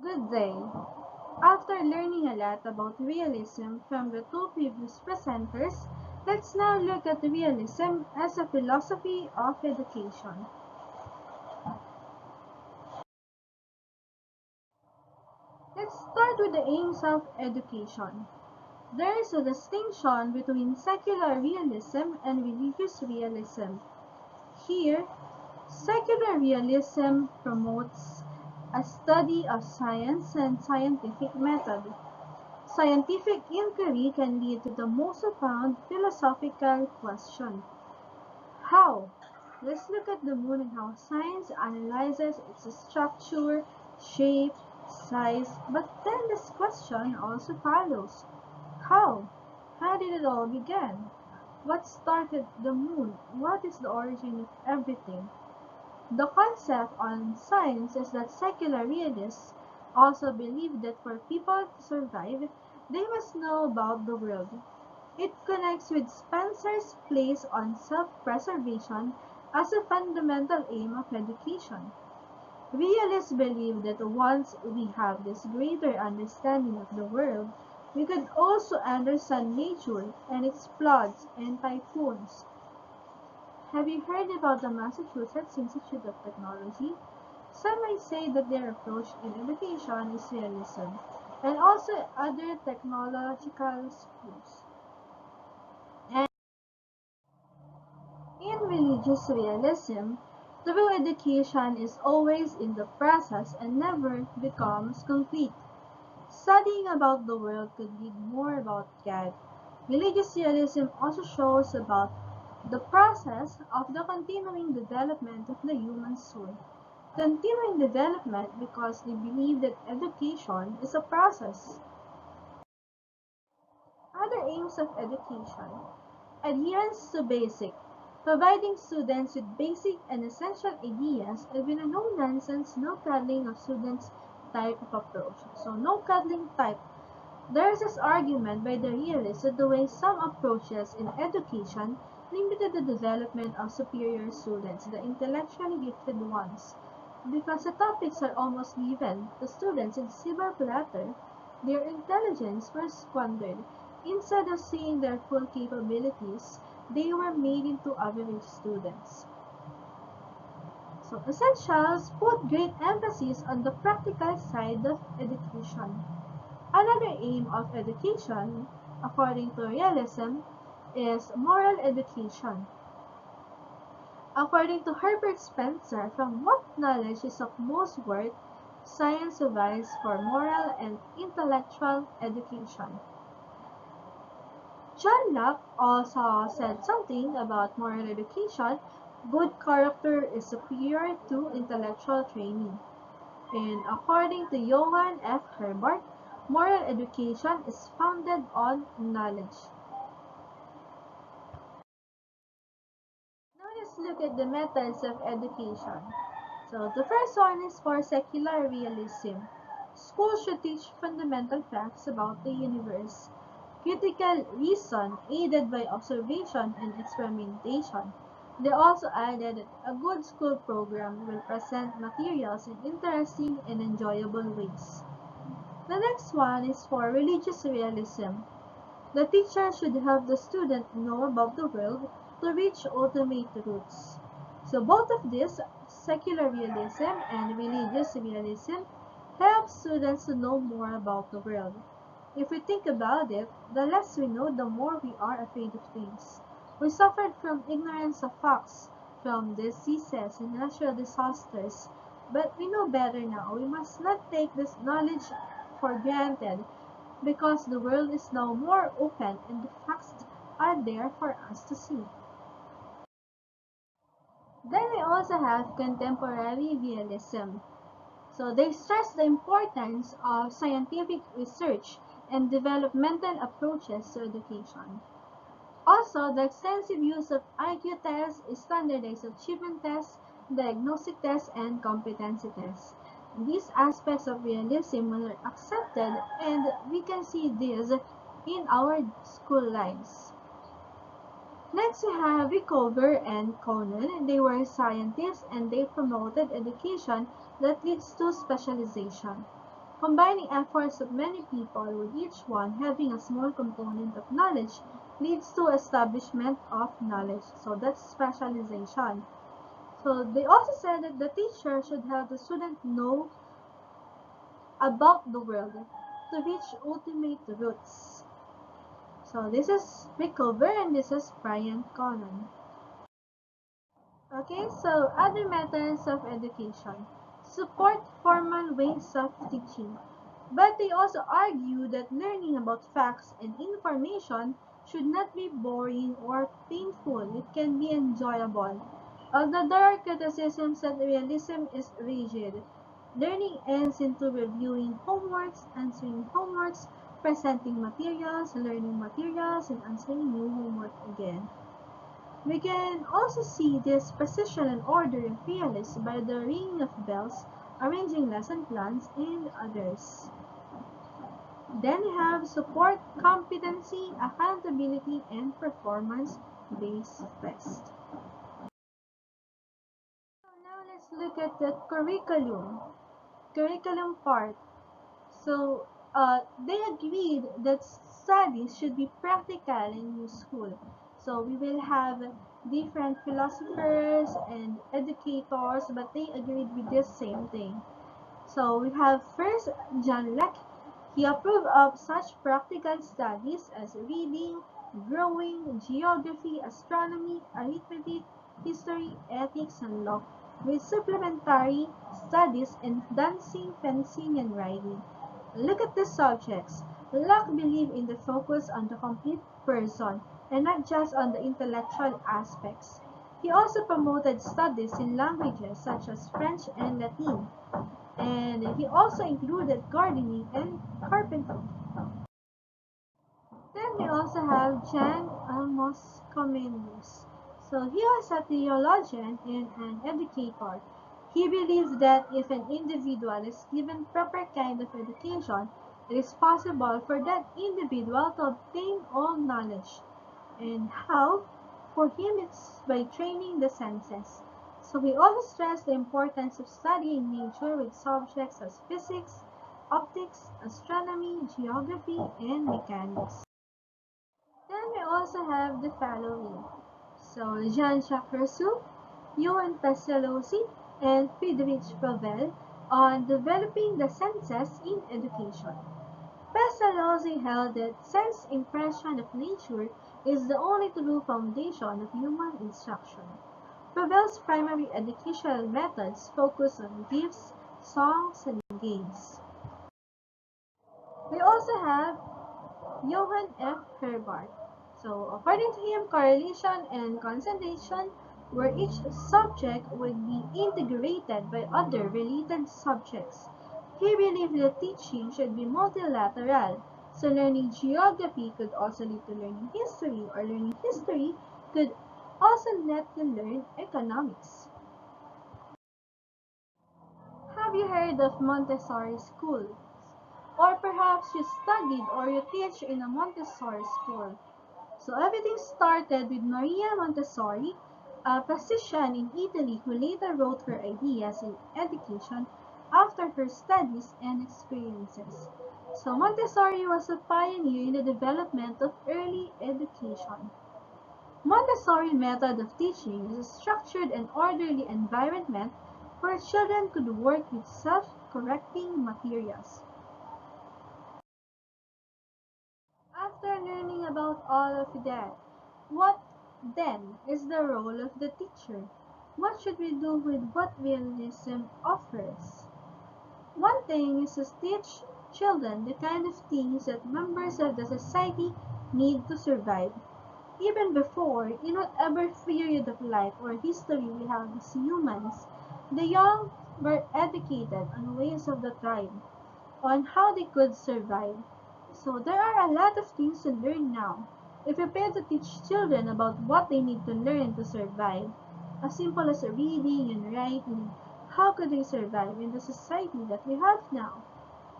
Good day. After learning a lot about realism from the two previous presenters, let's now look at realism as a philosophy of education. Let's start with the aims of education. There is a distinction between secular realism and religious realism. Here, secular realism promotes a study of science and scientific method. Scientific inquiry can lead to the most profound philosophical question: how? Let's look at the moon and how science analyzes its structure, shape, size, but then this question also follows: how? How did it all begin? What started the moon? What is the origin of everything? The concept on science is that secular realists also believe that for people to survive, they must know about the world. It connects with Spencer's place on self-preservation as a fundamental aim of education. Realists believe that once we have this greater understanding of the world, we could also understand nature and its floods and typhoons. Have you heard about the Massachusetts Institute of Technology? Some might say that their approach in education is realism, and also other technological schools. And in religious realism, true education is always in the process and never becomes complete. Studying about the world could lead more about God. Religious realism also shows about the process of the continuing development of the human soul. Continuing development because they believe that education is a process. Other aims of education: adherence to basic, providing students with basic and essential ideas and with a no-nonsense, no cuddling of students type of approach. So no cuddling type. There is this argument by the realists that the way some approaches in education limited the development of superior students, the intellectually gifted ones. Because the topics are almost given to students in silver platter, their intelligence was squandered. Instead of seeing their full capabilities, they were made into average students. So essentials put great emphasis on the practical side of education. Another aim of education, according to realism, is moral education. According to Herbert Spencer, from what knowledge is of most worth, science provides for moral and intellectual education. John Locke also said something about moral education. Good character is superior to intellectual training. And according to Johann F. Herbert, moral education is founded on knowledge. Now let's look at the methods of education. So the first one is for secular realism. Schools should teach fundamental facts about the universe. Critical reason aided by observation and experimentation. They also added that a good school program will present materials in interesting and enjoyable ways. The next one is for religious realism. The teacher should help the student know about the world to reach ultimate truths. So both of these, secular realism and religious realism, help students to know more about the world. If we think about it, the less we know, the more we are afraid of things. We suffered from ignorance of facts, from diseases and natural disasters, but we know better now. We must not take this knowledge for granted because the world is now more open and the facts are there for us to see. Then we also have contemporary realism. So they stress the importance of scientific research and developmental approaches to education. Also, the extensive use of IQ tests, standardized achievement tests, diagnostic tests, and competency tests. These aspects of realism were accepted, and we can see this in our school lives. Next, we have Rickover and Conan. They were scientists and they promoted education that leads to specialization. Combining efforts of many people with each one having a small component of knowledge leads to establishment of knowledge. So that's specialization. So they also said that the teacher should help the student know about the world to reach ultimate roots. So this is Rickover and this is Brian Conan. Okay, so other methods of education support formal ways of teaching, but they also argue that learning about facts and information should not be boring or painful. It can be enjoyable. Although there are criticisms that realism is rigid, learning ends into reviewing homeworks, answering homeworks, presenting materials, learning materials, and answering new homework again. We can also see this precision and order in realism by the ringing of bells, arranging lesson plans, and others. Then we have support competency, accountability, and performance-based test. So now let's look at the curriculum part. So they agreed that studies should be practical and useful. So we will have different philosophers and educators, but they agreed with this same thing. So we have first John Locke. He approved of such practical studies as reading, drawing, geography, astronomy, arithmetic, history, ethics, and law, with supplementary studies in dancing, fencing, and riding. Look at the subjects. Locke believed in the focus on the complete person and not just on the intellectual aspects. He also promoted studies in languages such as French and Latin, and he also included gardening and carpentry. Then we also have Jan Amos Comenius. So he was a theologian and an educator. He believes that if an individual is given proper kind of education, it is possible for that individual to obtain all knowledge. And how? For him, it's by training the senses. So we also stress the importance of studying nature with subjects as physics, optics, astronomy, geography, and mechanics. Then we also have the following. So Jean-Jacques Rousseau, Johann Pestalozzi, and Friedrich Froebel on developing the senses in education. Pestalozzi held that sense impression of nature is the only true foundation of human instruction. Froebel's primary educational methods focus on gifts, songs, and games. We also have Johann F. Herbart. So, according to him, correlation and concentration, where each subject would be integrated by other related subjects. He believed that teaching should be multilateral, so learning geography could also lead to learning history, or learning history could also lead to learn economics. Have you heard of Montessori schools? Or perhaps you studied or you teach in a Montessori school. So everything started with Maria Montessori, a physician in Italy who later wrote her ideas in education after her studies and experiences. So Montessori was a pioneer in the development of early education. Montessori method of teaching is a structured and orderly environment where children could work with self-correcting materials. After learning about all of that, what then is the role of the teacher? What should we do with what realism offers? One thing is to teach children the kind of things that members of the society need to survive. Even before, in whatever period of life or history we have as humans, the young were educated on ways of the tribe, on how they could survive. So there are a lot of things to learn now. If we fail to teach children about what they need to learn to survive, as simple as reading and writing, how could they survive in the society that we have now?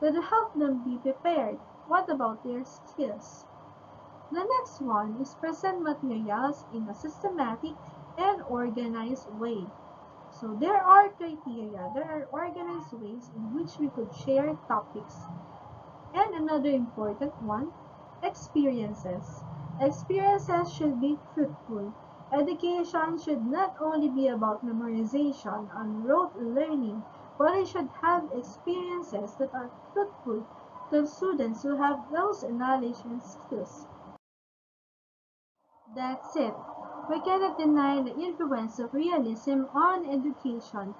To help them be prepared, what about their skills? The next one is present materials in a systematic and organized way. So there are criteria, there are organized ways in which we could share topics. And another important one, experiences. Experiences should be fruitful. Education should not only be about memorization and rote learning, but it should have experiences that are fruitful to students who have those knowledge and skills. That's it. We cannot deny the influence of realism on education.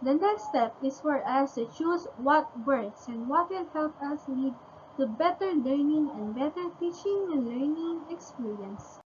The next step is for us to choose what works and what will help us lead to better learning and better teaching and learning experience.